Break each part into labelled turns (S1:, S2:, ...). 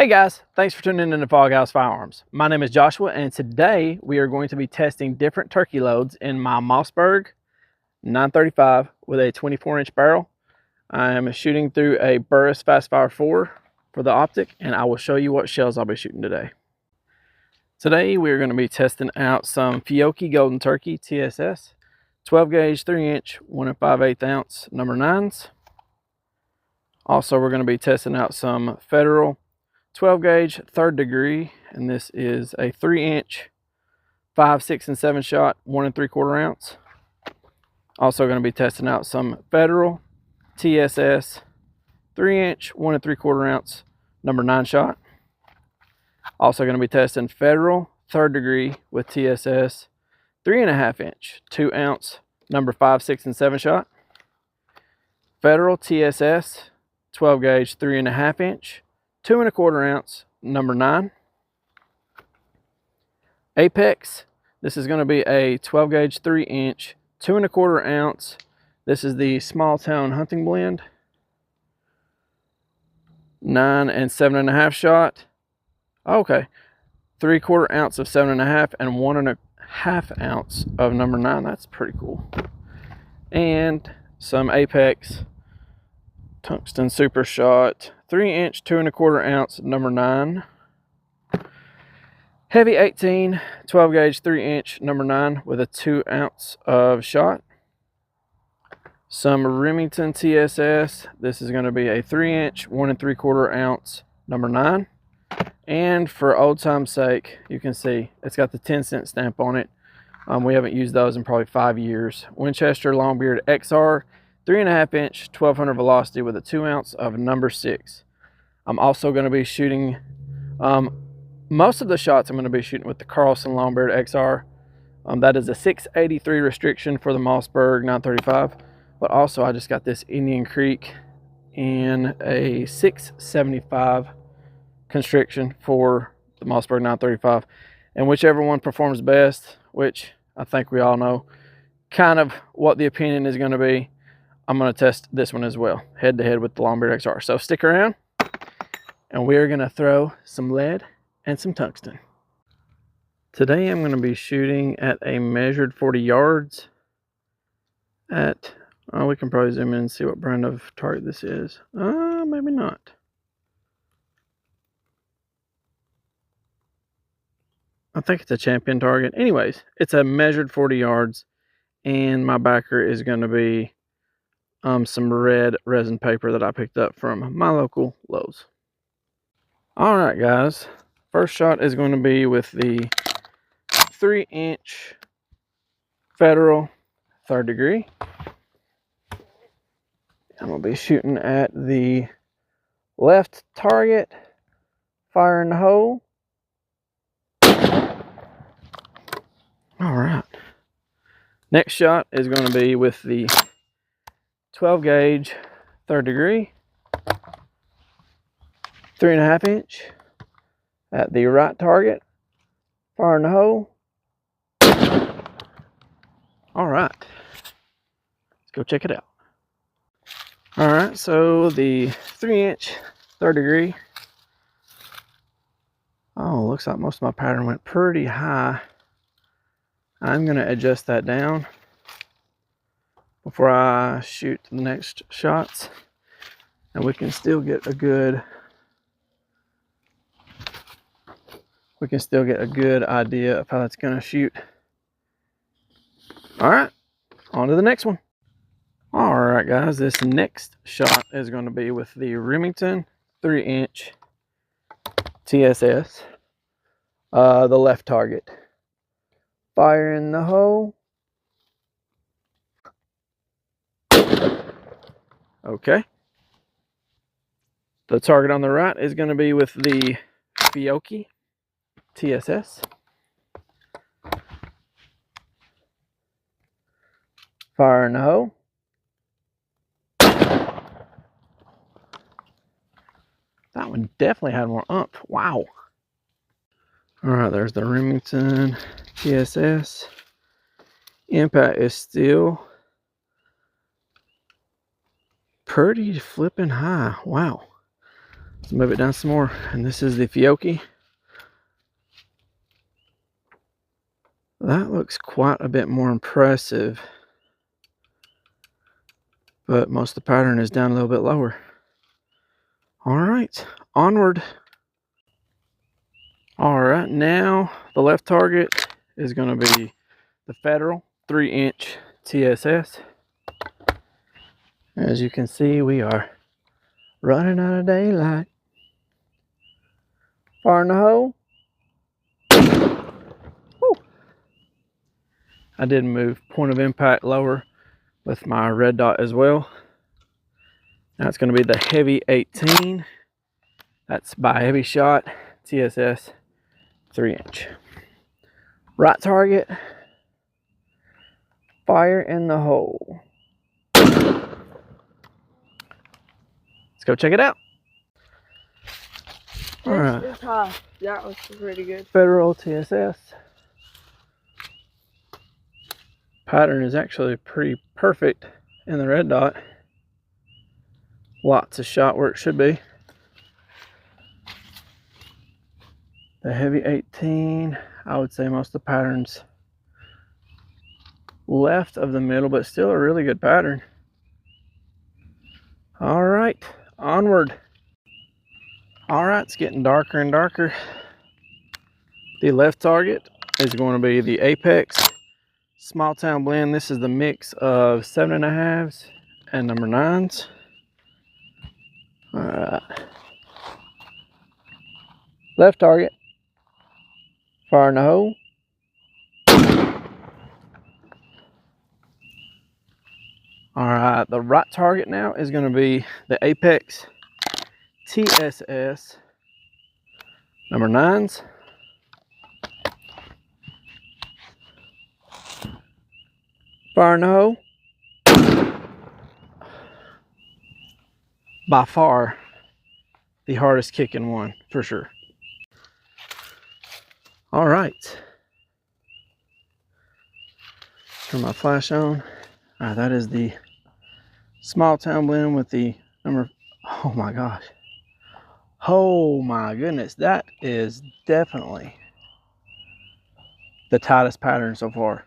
S1: Hey guys, thanks for tuning in to Firearms Firearms. My name is Joshua, and today we are going to be testing different turkey loads in my Mossberg 935 with a 24-inch barrel. I am shooting through a Burris Fastfire 4 for the optic, and I will show you what shells I'll be shooting today. Today we are going to be testing out some Fiocchi Golden Turkey TSS 12 gauge 3-inch 1 5/8 ounce number 9s. Also, we're going to be testing out some Federal 12 gauge 3rd degree, and this is a 3-inch 5, 6, and 7 shot 1 3/4 ounce. Also going to be testing out some Federal TSS 3-inch 1 3/4 ounce number 9 shot. Also going to be testing Federal 3rd degree with TSS 3.5-inch 2 ounce number 5, 6, and 7 shot. Federal TSS 12 gauge 3.5-inch 2 1/4 ounce number 9. Apex, this is going to be a 12 gauge 3-inch 2 1/4 ounce. This is the Small Town Hunting Blend 9 and 7.5 shot. Okay, 3/4 ounce of 7.5 and 1.5 ounce of number 9. That's pretty cool. And some Apex Tungsten Super Shot 3-inch 2 1/4 ounce number 9. Hevi-18 12 gauge 3-inch number 9 with a 2 ounce of shot. Some Remington TSS. This is going to be a 3-inch 1 3/4 ounce number 9. And for old time's sake, you can see it's got the 10-cent stamp on it. We haven't used those in probably 5 years. Winchester Longbeard XR 3.5-inch 1200 velocity with a 2 ounce of number 6. I'm also going to be shooting most of the shots I'm going to be shooting with the Carlson Longbeard XR. That is a 683 restriction for the Mossberg 935, but also I just got this Indian Creek in a 675 constriction for the Mossberg 935, and whichever one performs best, which I think we all know kind of what the opinion is going to be, I'm going to test this one as well, head to head with the Longbeard XR. So stick around, and we're going to throw some lead and some tungsten. Today I'm going to be shooting at a measured 40 yards at, we can probably zoom in and see what brand of target this is. Maybe not. I think it's a Champion target. Anyways, it's a measured 40 yards, and my backer is going to be some red resin paper that I picked up from my local Lowe's. All right, guys. First shot is going to be with the 3-inch Federal 3rd degree. I'm going to be shooting at the left target, fire in the hole. All right. Next shot is going to be with the 12 gauge 3rd degree, 3.5-inch at the right target, fire in the hole. All right, let's go check it out. All right, so the 3-inch 3rd degree. Oh, looks like most of my pattern went pretty high. I'm going to adjust that down before I shoot the next shots, and we can still get a good idea of how that's going to shoot. All right, on to the next one. All right, guys, this next shot is going to be with the Remington 3-inch TSS, the left target. Fire in the hole. Okay. The target on the right is going to be with the Fiocchi TSS. Fire in the hole. That one definitely had more oomph. Wow. All right, there's the Remington TSS. Impact is still pretty flipping high. Wow. Let's move it down some more. And this is the Fiocchi. That looks quite a bit more impressive, but most of the pattern is down a little bit lower. All right, onward. All right, now the left target is going to be the Federal 3-inch TSS. As you can see, we are running out of daylight. Fire in the hole. Woo. I did move point of impact lower with my red dot as well. Now it's going to be the Hevi-18. That's by Hevi-Shot TSS 3-inch. Right target. Fire in the hole. Let's go check it out. All right.
S2: That was pretty good.
S1: Federal TSS. Pattern is actually pretty perfect in the red dot. Lots of shot where it should be. The Hevi-18, I would say most of the patterns left of the middle, but still a really good pattern. All right, onward. All right, it's getting darker and darker. The left target is going to be the Apex Small Town Blend. This is the mix of 7.5s and number 9s. All right. Left target. Fire in the hole. All right, the right target now is going to be the Apex TSS number 9s. Fire in the hole. By far the hardest kicking one for sure. All right, turn my flash on. All right, that is the Small Town Blend with the number, oh my gosh. Oh my goodness, that is definitely the tightest pattern so far.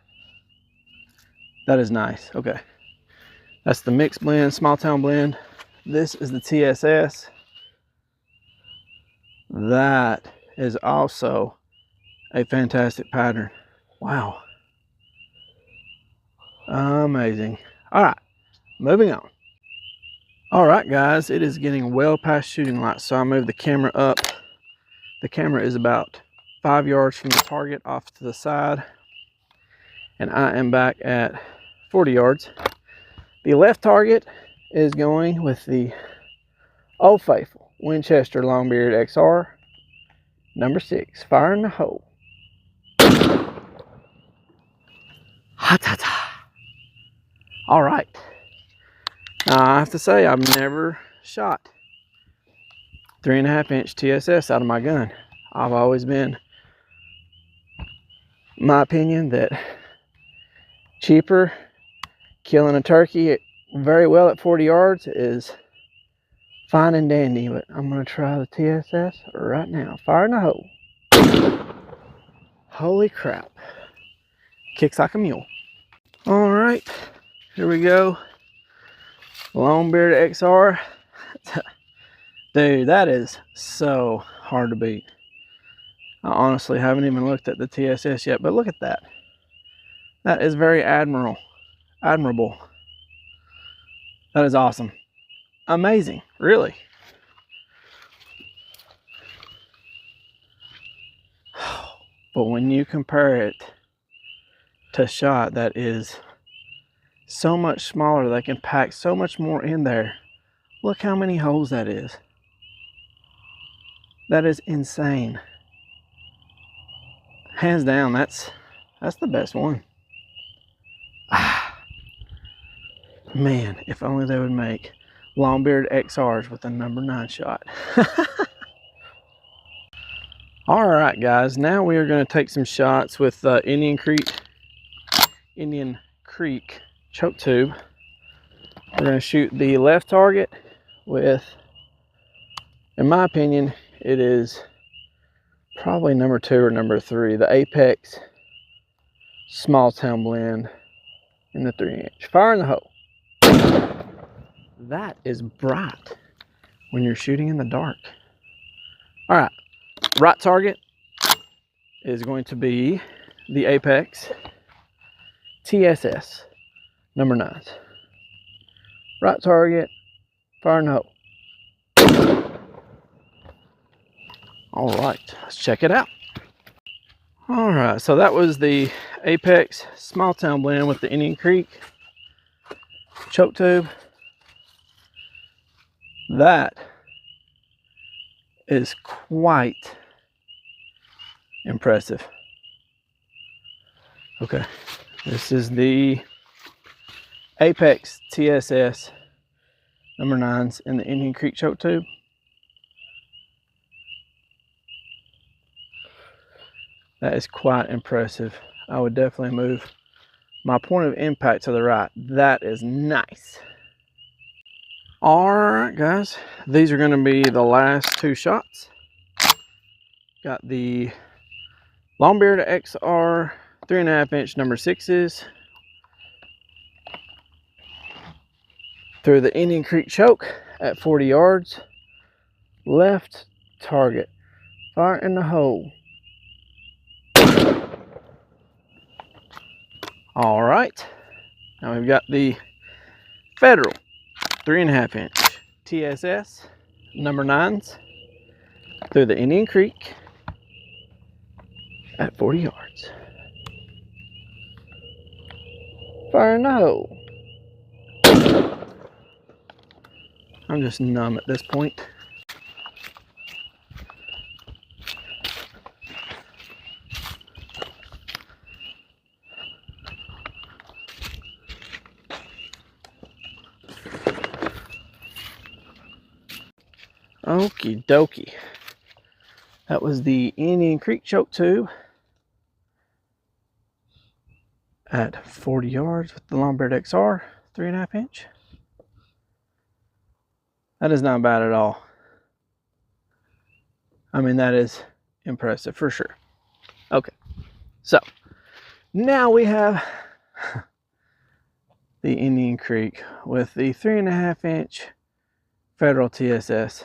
S1: That is nice. Okay, that's the mixed blend, Small Town Blend. This is the TSS. That is also a fantastic pattern. Wow. Amazing. All right, moving on. All right, guys, it is getting well past shooting light, so I moved the camera up. The camera is about 5 yards from the target off to the side, and I am back at 40 yards. The left target is going with the Old Faithful Winchester Longbeard XR number 6. Fire in the hole. Ha-ta-ta. All right. Now, I have to say, I've never shot 3.5-inch TSS out of my gun. I've always been, my opinion, that cheaper killing a turkey very well at 40 yards is fine and dandy, but I'm going to try the TSS right now. Fire in the hole. Holy crap. Kicks like a mule. All right, here we go. Longbeard XR. Dude, that is so hard to beat. I honestly haven't even looked at the TSS yet, but look at that. That is very admirable. That is awesome. Amazing, really. But when you compare it to shot that is so much smaller, they can pack so much more in there. Look how many holes that is. That is insane. Hands down, that's the best one. Man, if only they would make Longbeard XRs with a number 9 shot. All right, guys, now we are going to take some shots with Indian Creek choke tube. We're going to shoot the left target with In my opinion, it is probably number 2 or number 3, the Apex Small Town Blend in the 3-inch. Fire in the hole. That is bright when you're shooting in the dark. All right, right target is going to be the Apex TSS number 9s. Right target, fire in the hole. All right, let's check it out. All right, so that was the Apex Small Town Blend with the Indian Creek choke tube. That is quite impressive. Okay, this is the Apex TSS number 9s in the Indian Creek choke tube. That is quite impressive. I would definitely move my point of impact to the right. That is nice. All right, guys, these are going to be the last 2 shots. Got the Longbeard XR 3.5-inch number 6s through the Indian Creek choke at 40 yards. Left target, fire in the hole. All right, now we've got the Federal 3.5-inch TSS number 9s through the Indian Creek at 40 yards. Fire in the hole. I'm just numb at this point. Okie dokie. That was the Indian Creek choke tube at 40 yards with the Longbeard XR 3.5-inch. That is not bad at all. I mean, that is impressive for sure. Okay, so now we have the Indian Creek with the 3.5-inch Federal TSS.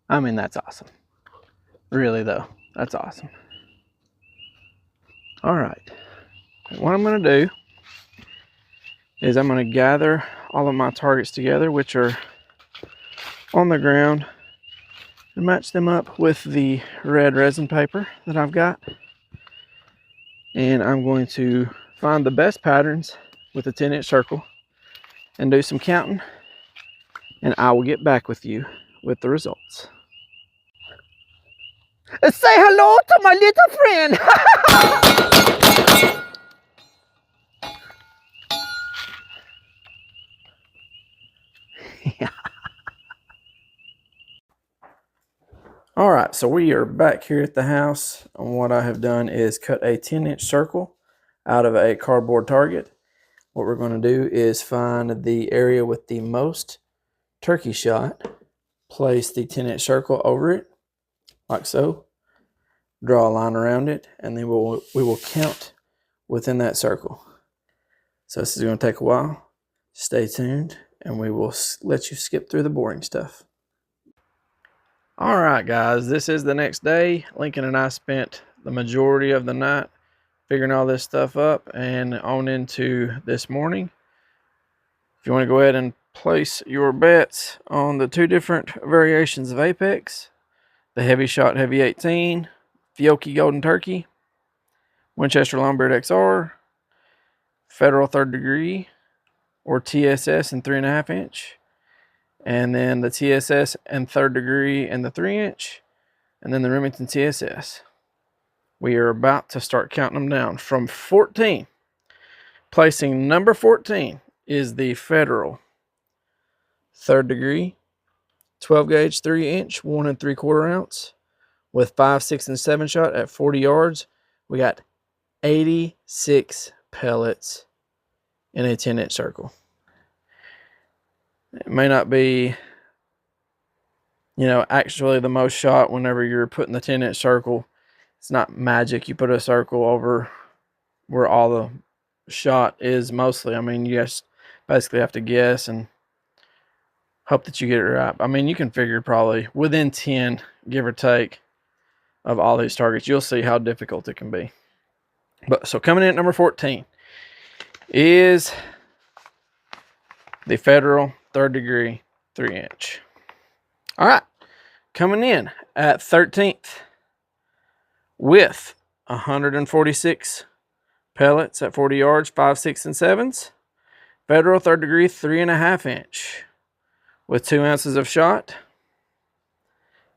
S1: I mean, that's awesome. Really though, that's awesome. All right, what I'm going to do is I'm going to gather all of my targets together, which are on the ground, and match them up with the red resin paper that I've got. And I'm going to find the best patterns with a 10-inch circle and do some counting, and I will get back with you with the results. Say hello to my little friend. Yeah. All right, so we are back here at the house, and what I have done is cut a 10-inch circle out of a cardboard target. What we're going to do is find the area with the most turkey shot, place the 10-inch circle over it, like so, draw a line around it, and then we will count within that circle. So this is going to take a while. Stay tuned, and we will let you skip through the boring stuff. All right, guys, this is the next day. Lincoln and I spent the majority of the night figuring all this stuff up and on into this morning. If you want to go ahead and place your bets on the 2 different variations of Apex, the Hevi-Shot Hevi-18, Fiocchi Golden Turkey, Winchester Longbeard XR, Federal 3rd Degree, or TSS in 3.5-inch, and then the TSS and 3rd Degree in the 3-inch, and then the Remington TSS. We are about to start counting them down from 14. Placing number 14 is the Federal 3rd Degree 12 gauge 3-inch 1 3/4 ounce with 5, 6, and 7 shot at 40 yards. We got 86 pellets in a 10-inch circle. It may not be, you know, actually the most shot whenever you're putting the 10-inch circle. It's not magic. You put a circle over where all the shot is mostly. I mean, you just basically have to guess and hope that you get it right. I mean, you can figure probably within 10, give or take, of all these targets. You'll see how difficult it can be. But so coming in at number 14 is the Federal 3rd degree 3-inch. All right, coming in at 13th with 146 pellets at 40 yards, 5, 6, and 7s. Federal 3rd degree 3.5-inch with 2 ounces of shot.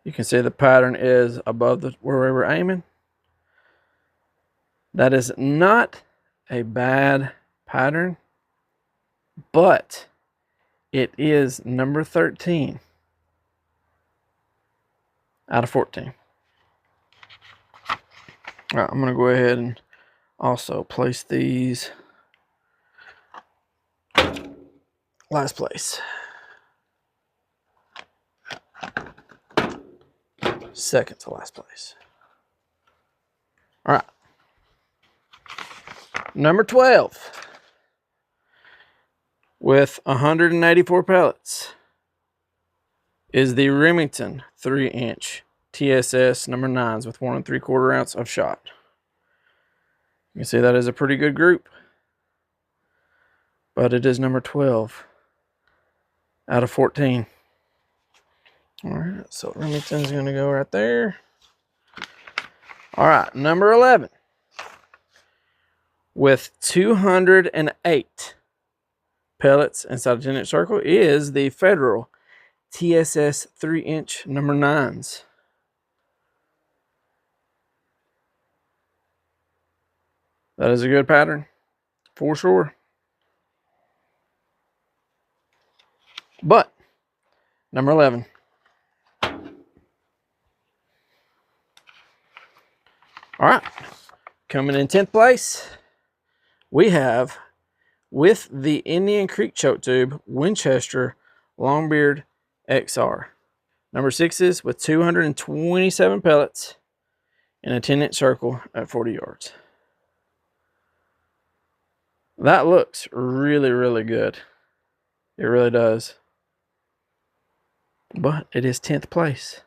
S1: You can see the pattern is above where we were aiming. That is not a bad pattern, but it is number 13 out of 14. All right, I'm going to go ahead and also place these last place. Second to last place. All right. Number 12 with 184 pellets is the Remington 3-inch TSS number 9s with 1 3/4 ounce of shot. You can see that is a pretty good group, but it is number 12 out of 14. All right, so Remington's going to go right there. All right, number 11 with 208 pellets inside a 10-inch circle is the Federal TSS 3-inch number 9s. That is a good pattern, for sure. But, number 11. All right, coming in 10th place, we have, with the Indian Creek choke tube, Winchester Longbeard XR. Number 6s with 227 pellets in a 10-inch circle at 40 yards. That looks really, really good. It really does. But it is 10th place.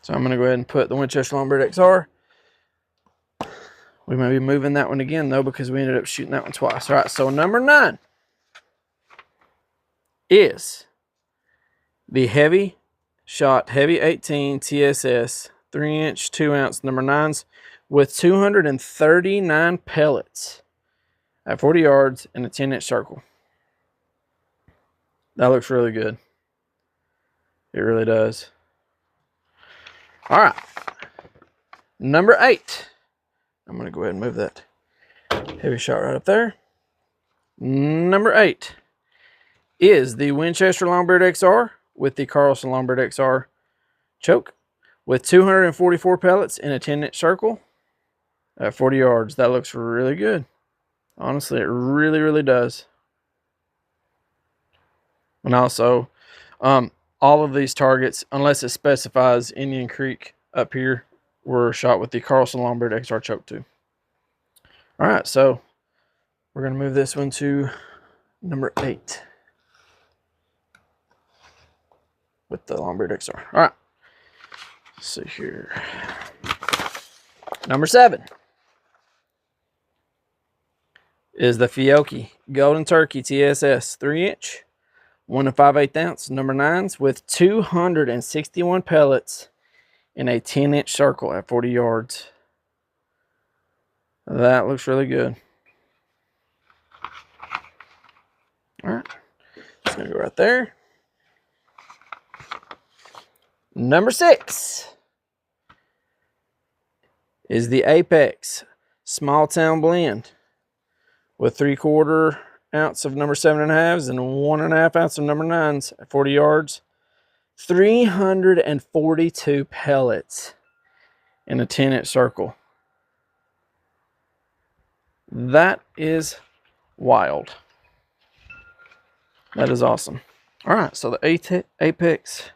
S1: So I'm going to go ahead and put the Winchester Longbeard XR. We may be moving that one again, though, because we ended up shooting that one twice. All right, so number 9 is the Hevi-Shot Hevi-18 TSS 3-inch 2-ounce number 9s with 239 pellets at 40 yards in a 10-inch circle. That looks really good. It really does. All right, number 8. I'm going to go ahead and move that Hevi-Shot right up there. Number 8 is the Winchester Longbeard XR with the Carlson Longbeard XR choke with 244 pellets in a 10-inch circle at 40 yards. That looks really good. Honestly, it really, really does. And also, all of these targets, unless it specifies Indian Creek up here, were shot with the Carlson Longbeard XR choke tube. All right, so we're going to move this one to number 8 with the Longbeard XR. All right, let's see here. Number 7 is the Fiocchi Golden Turkey TSS 3-inch, 1 5/8 ounce number 9s with 261 pellets in a 10-inch circle at 40 yards. That looks really good. All right, it's going to go right there. Number 6 is the Apex Small Town Blend with 3/4 ounce of number 7.5s and 1.5 ounce of number 9s at 40 yards. 342 pellets in a 10-inch circle. That is wild. That is awesome. All right, so the Apex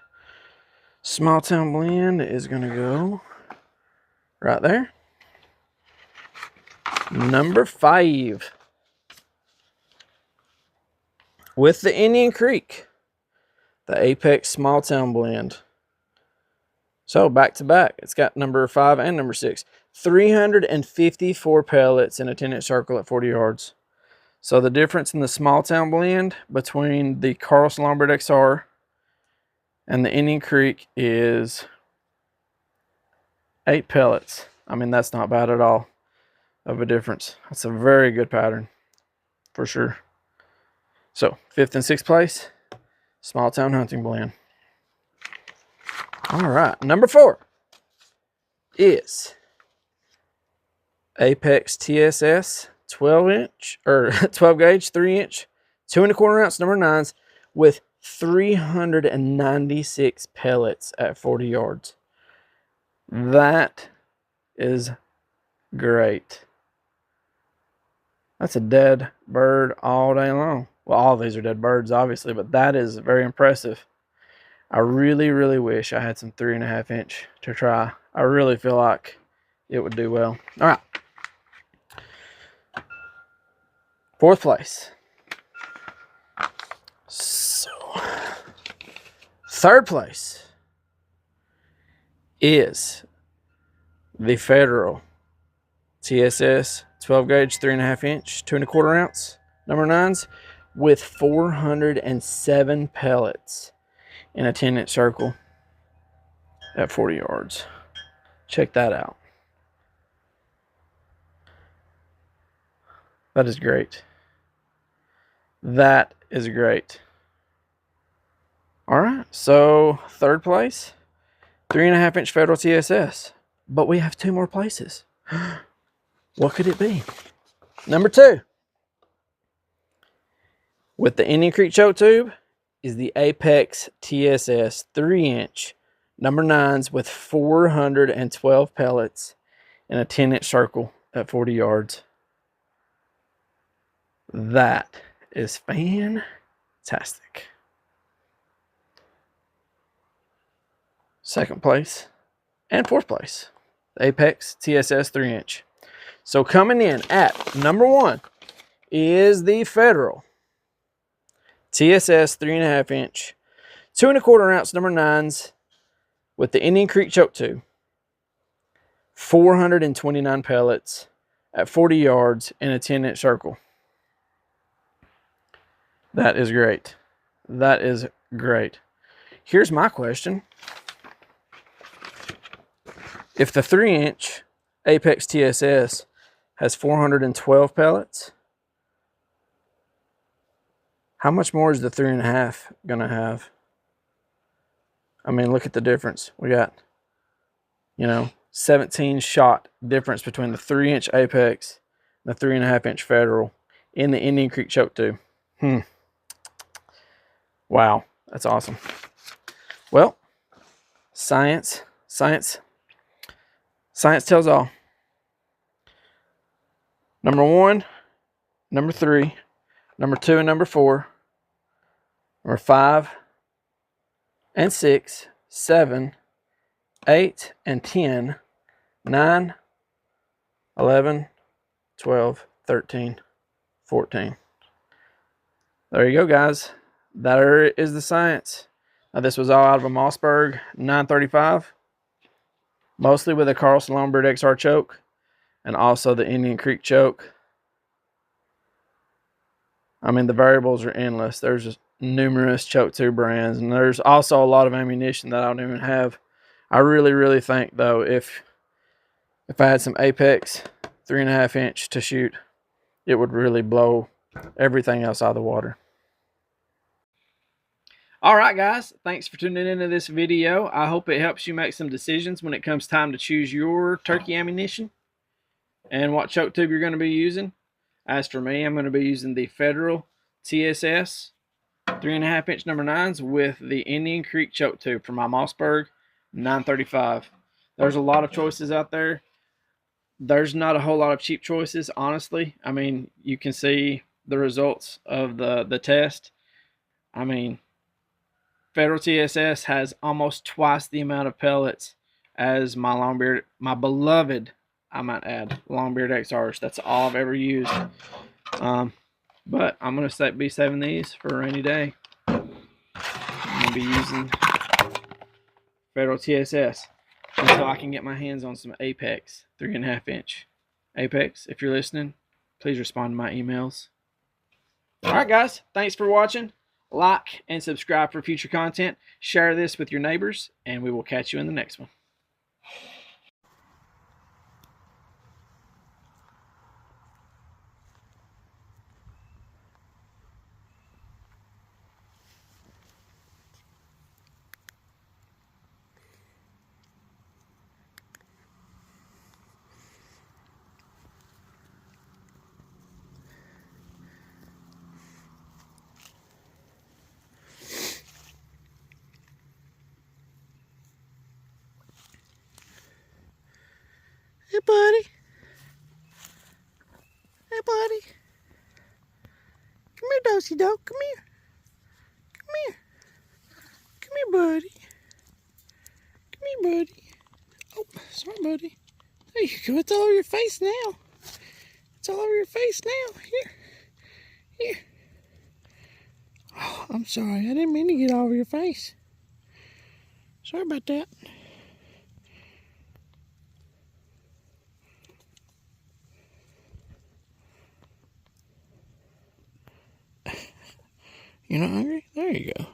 S1: Small Town Blend is going to go right there. Number 5. With the Indian Creek, the Apex Small Town Blend. So back to back, it's got number 5 and number 6. 354 pellets in a 10-inch circle at 40 yards. So the difference in the Small Town Blend between the Carlson LBXR and the Indian Creek is 8 pellets. I mean, that's not bad at all of a difference. That's a very good pattern for sure. So 5th and 6th place, Small Town Hunting Blend. All right, number 4 is Apex TSS 12-inch or 12 gauge 3-inch 2 1/4 ounce number 9s with 396 pellets at 40 yards. That is great. That's a dead bird all day long. Well, all of these are dead birds, obviously, but that is very impressive. I really, really wish I had some 3.5-inch to try. I really feel like it would do well. All right. 4th place. So, 3rd place is the Federal TSS 12 gauge 3.5-inch 2 1/4 ounce number 9s with 407 pellets in a 10-inch circle at 40 yards. Check that out. That is great. That is great. All right, so 3rd place, 3.5-inch Federal TSS. But we have 2 more places. What could it be? Number 2, with the Indian Creek choke tube, is the Apex TSS 3-inch number 9s with 412 pellets in a 10-inch circle at 40 yards. That is fantastic. 2nd place and 4th place, the Apex TSS 3-inch. So coming in at number 1 is the Federal TSS 3.5-inch 2 1/4 ounce number 9s with the Indian Creek choke tube. 429 pellets at 40 yards in a 10-inch circle. That is great. That is great. Here's my question. If the 3-inch Apex TSS has 412 pellets, how much more is the 3.5 gonna have? I mean, look at the difference. We got, 17 shot difference between the 3-inch Apex and the 3.5-inch Federal in the Indian Creek choke tube. Wow, that's awesome. Well, science tells all. Number 1, number 3, number 2 and number 4, number 5 and 6, 7, 8 and 10, 9, 11, 12, 13, 14. There you go, guys. That is the science. Now, this was all out of a Mossberg 935, mostly with a Carlson LBXR choke and also the Indian Creek choke. I mean, the variables are endless. There's just numerous choke tube brands, and there's also a lot of ammunition that I don't even have. I really, really think, though, if I had some Apex 3.5-inch to shoot, it would really blow everything else out of the water. All right, guys, thanks for tuning into this video. I hope it helps you make some decisions when it comes time to choose your turkey ammunition and what choke tube you're going to be using. As for me, I'm going to be using the Federal TSS 3.5-inch number 9s with the Indian Creek choke tube for my Mossberg 935. There's a lot of choices out there. There's not a whole lot of cheap choices, honestly. I mean, you can see the results of the test. I mean, Federal TSS has almost twice the amount of pellets as my beloved, I might add, Longbeard XRs. That's all I've ever used. But I'm going to be saving these for a rainy day. I'm going to be using Federal TSS until I can get my hands on some Apex 3.5 inch. Apex, if you're listening, please respond to my emails. Alright guys, thanks for watching. Like and subscribe for future content. Share this with your neighbors, and we will catch you in the next one. Hey buddy. Hey buddy. Come here, Dosey Doe. Come here. Come here. Come here, buddy. Come here, buddy. Oh, sorry, buddy. There you go. It's all over your face now. It's all over your face now. Here. Here. Oh, I'm sorry. I didn't mean to get all over your face. Sorry about that. You're not hungry? There you go.